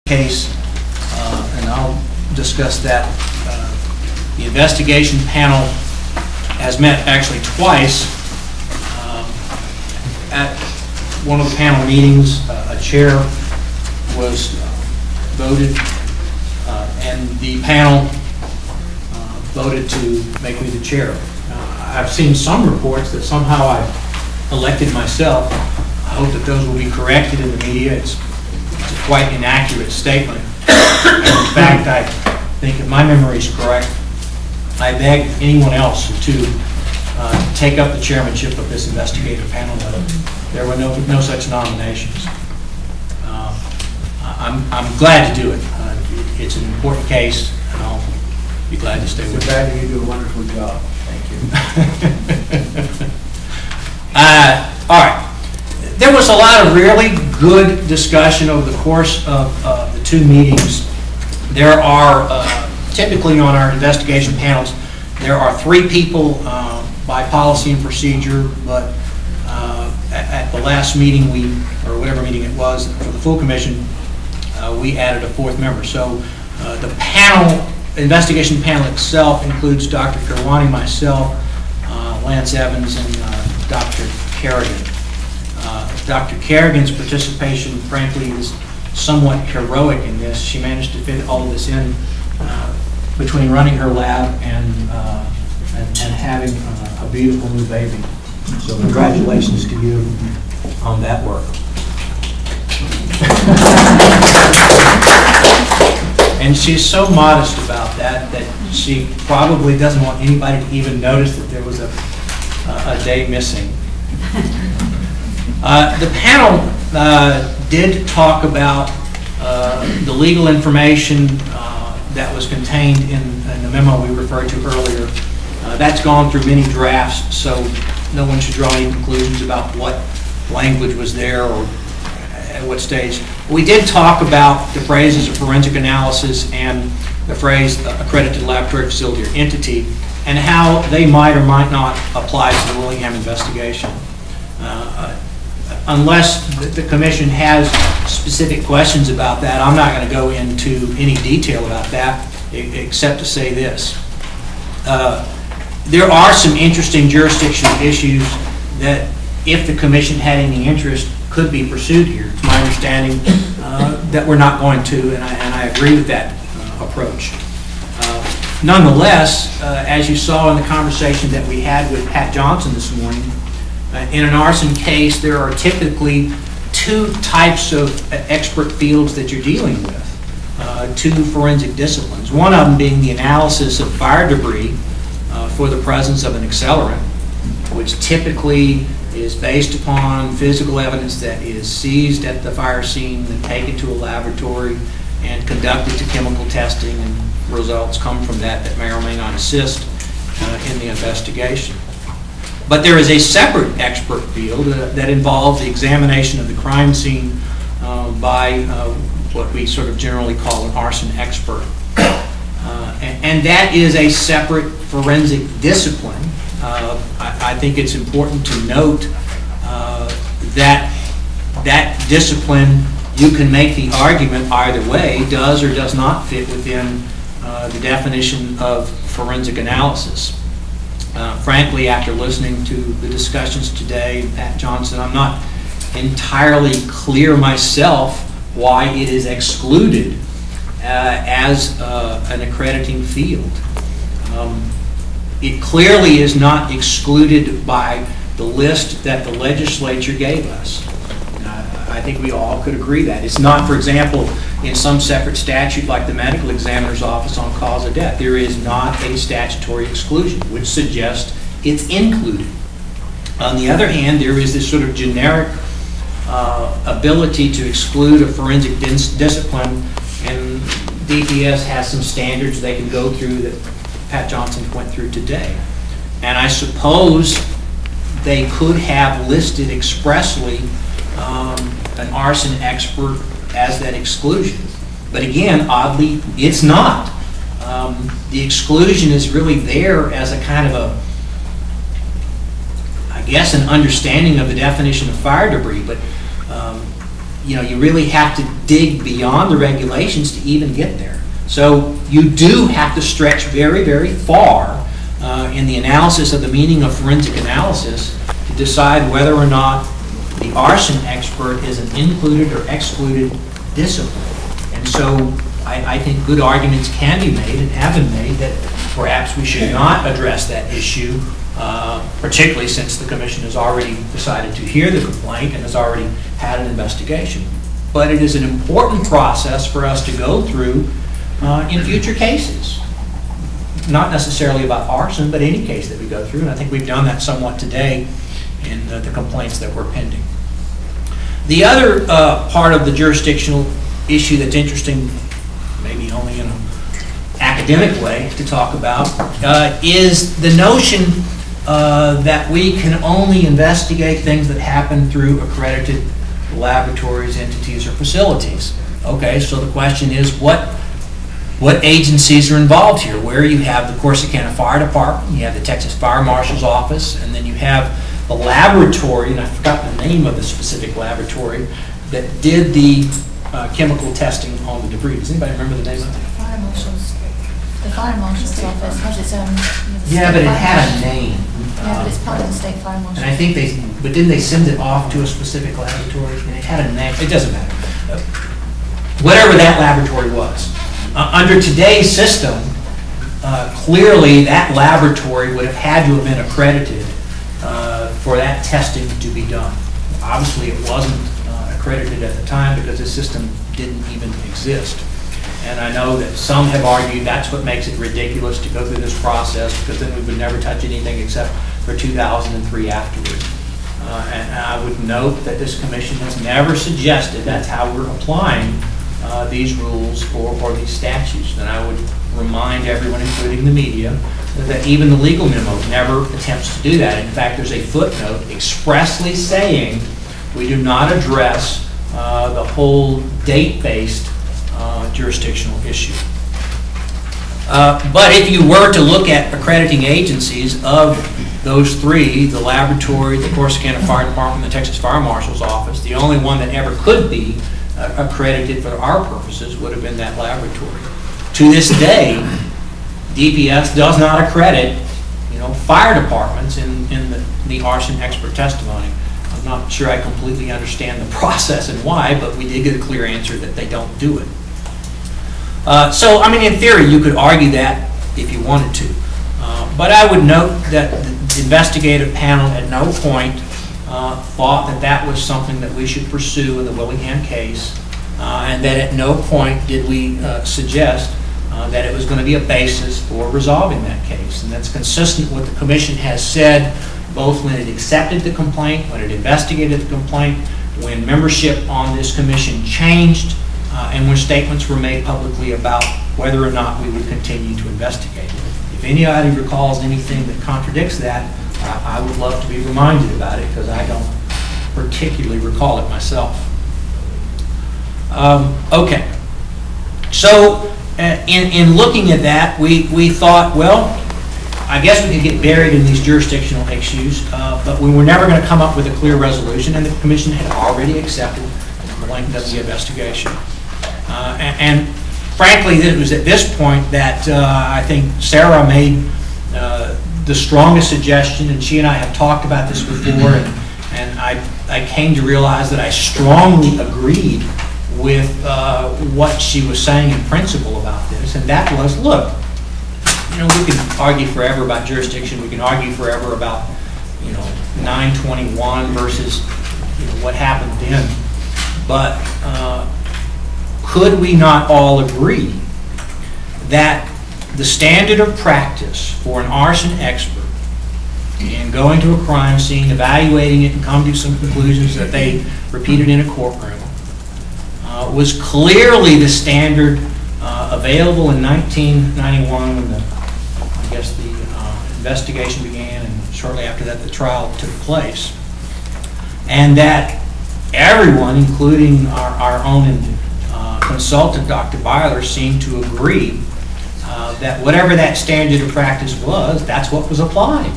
case, and I'll discuss that. The investigation panel has met actually twice. At one of the panel meetings, a chair was voted, and the panel voted to make me the chair. I've seen some reports that somehow I elected myself. I hope that those will be corrected in the media. It's a quite inaccurate statement. In fact, I think if my memory is correct, I begged anyone else to take up the chairmanship of this investigative panel. There were no such nominations. I'm glad to do it. It's an important case, and I'll be glad to stay with you. Glad you do a wonderful job. Thank you. All right. There was a lot of really good discussion over the course of the two meetings. There are, typically on our investigation panels, there are 3 people by policy and procedure, but at the last meeting, or whatever meeting it was, for the full commission, we added a 4th member. So the panel, investigation panel itself includes Dr. Kirwani, myself, Lance Evans, and Dr. Kerrigan. Dr. Kerrigan's participation, frankly, is somewhat heroic in this. She managed to fit all of this in between running her lab and having a beautiful new baby. So congratulations to you on that work. And she's so modest about that she probably doesn't want anybody to even notice that there was a day missing. The panel did talk about the legal information that was contained in the memo we referred to earlier. That's gone through many drafts, so no one should draw any conclusions about what language was there or at what stage. We did talk about the phrases of forensic analysis and the phrase accredited laboratory facility or entity, and how they might or might not apply to the Willingham investigation. Unless the commission has specific questions about that, I'm not going to go into any detail about that, except to say this. There are some interesting jurisdictional issues that, if the commission had any interest, could be pursued here. It's my understanding that we're not going to, and I agree with that approach. Nonetheless, as you saw in the conversation that we had with Pat Johnson this morning, in an arson case, there are typically 2 types of expert fields that you're dealing with, 2 forensic disciplines. One of them being the analysis of fire debris for the presence of an accelerant, which typically is based upon physical evidence that is seized at the fire scene and taken to a laboratory and conducted to chemical testing, and results come from that may or may not assist in the investigation. But there is a separate expert field that involves the examination of the crime scene by what we sort of generally call an arson expert. And that is a separate forensic discipline. I think it's important to note that discipline, you can make the argument either way, does or does not fit within the definition of forensic analysis. Frankly, after listening to the discussions today, Pat Johnson, I'm not entirely clear myself why it is excluded as an accrediting field. It clearly is not excluded by the list that the legislature gave us. I think we all could agree that. It's not, for example, in some separate statute like the medical examiner's office on cause of death. There is not a statutory exclusion, which suggests it's included. On the other hand, there is this sort of generic ability to exclude a forensic discipline, and DPS has some standards they can go through that Pat Johnson went through today. And I suppose they could have listed expressly an arson expert as that exclusion. But again, oddly, it's not. The exclusion is really there as a kind of I guess, an understanding of the definition of fire debris. But you know, you really have to dig beyond the regulations to even get there. So you do have to stretch very, very far in the analysis of the meaning of forensic analysis to decide whether or not the arson expert is an included or excluded discipline. And so I think good arguments can be made and have been made that perhaps we should not address that issue, particularly since the commission has already decided to hear the complaint and has already had an investigation. But it is an important process for us to go through in future cases. Not necessarily about arson, but any case that we go through, and I think we've done that somewhat today in the complaints that were pending. The other part of the jurisdictional issue that's interesting, maybe only in an academic way to talk about, is the notion that we can only investigate things that happen through accredited laboratories, entities, or facilities. Okay, so the question is, what agencies are involved here? Where you have the Corsicana Fire Department, you have the Texas Fire Marshal's office, and then you have the laboratory, and I forgot the name of the specific laboratory, that did the chemical testing on the debris. Does anybody remember the name of it? The Fire Marshal's office has its own... Yeah, but it had a name. Yeah, but it's part of the State Fire Marshal. And I think but didn't they send it off to a specific laboratory? And it had a name. It doesn't matter. Whatever that laboratory was. Under today's system, clearly that laboratory would have had to have been accredited for that testing to be done. Obviously, it wasn't accredited at the time because the system didn't even exist. And I know that some have argued that's what makes it ridiculous to go through this process, because then we would never touch anything except for 2003 afterwards. And I would note that this commission has never suggested that's how we're applying these rules or these statutes. And I would remind everyone, including the media, that even the legal memo never attempts to do that. In fact, there's a footnote expressly saying we do not address the whole date-based jurisdictional issue. But if you were to look at accrediting agencies of those three, the laboratory, the Corsicana Fire Department, the Texas Fire Marshal's office, the only one that ever could be accredited for our purposes would have been that laboratory. To this day, DPS does not accredit, fire departments in the arson expert testimony. I'm not sure I completely understand the process and why, but we did get a clear answer that they don't do it. So, I mean, in theory, you could argue that if you wanted to. But I would note that the investigative panel at no point thought that that was something that we should pursue in the Willingham case, and that at no point did we suggest that it was going to be a basis for resolving that case. And that's consistent with what the commission has said, both when it accepted the complaint, when it investigated the complaint, when membership on this commission changed, and when statements were made publicly about whether or not we would continue to investigate. If anybody recalls anything that contradicts that, I would love to be reminded about it, because I don't particularly recall it myself. Okay, so in looking at that, we thought, well, I guess we could get buried in these jurisdictional issues, but we were never going to come up with a clear resolution, and the commission had already accepted the length of the investigation. And frankly, it was at this point that I think Sarah made the strongest suggestion, and she and I have talked about this before, and I came to realize that I strongly agreed with what she was saying in principle about this, and that was, look, we can argue forever about jurisdiction, we can argue forever about 921 versus what happened then, but could we not all agree that the standard of practice for an arson expert in going to a crime scene, evaluating it, and coming to some conclusions that they repeated in a courtroom was clearly the standard available in 1991 when I guess the investigation began, and shortly after that the trial took place, and that everyone, including our own consultant, Dr. Byler, seemed to agree that whatever that standard of practice was, that's what was applied.